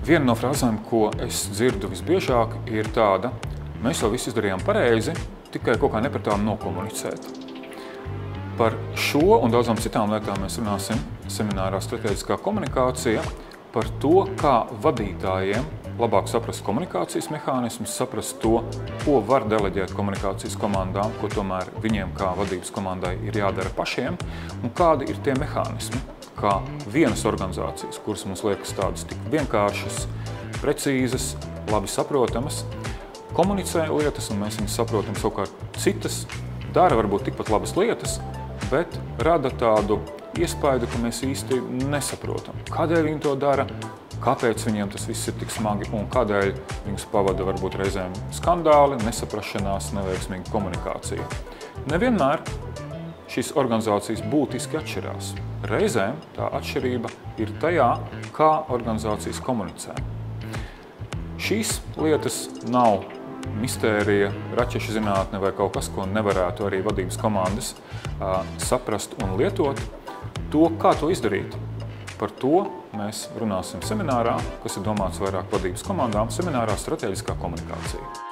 Viena no frāzēm, ko es dzirdu visbiežāk, ir tāda: mēs jau visu izdarījām pareizi, tikai kaut kā nepratām nokomunicēt. Par šo un daudzām citām lietām mēs runāsim seminārā Strateģiskā komunikācija, par to, kā vadītājiem labāk saprast komunikācijas mehānismus, saprast to, ko var deleģēt komunikācijas komandām, ko tomēr viņiem kā vadības komandai ir jādara pašiem, un kādi ir tie mehānismi, kā vienas organizācijas, kuras mums liekas tādas tik vienkāršas, precīzas, labi saprotamas, komunicē lietas, un mēs viņas saprotam, savukārt citas dara varbūt tikpat labas lietas, bet rada tādu iespaidu, ka mēs īsti nesaprotam, kādēļ viņi to dara, kāpēc viņiem tas viss ir tik smagi un kādēļ viņus pavada varbūt reizēm skandāli, nesaprašanās, neveiksmīga komunikācija. Nevienmēr šīs organizācijas būtiski atšķirās. Reizēm tā atšķirība ir tajā, kā organizācijas komunicē. Šīs lietas nav mistērija, raķešu zinātne vai kaut kas, ko nevarētu arī vadības komandas saprast un lietot. To, kā to izdarīt, par to mēs runāsim seminārā, kas ir domāts vairāk vadības komandām, seminārā Strateģiskā komunikācija.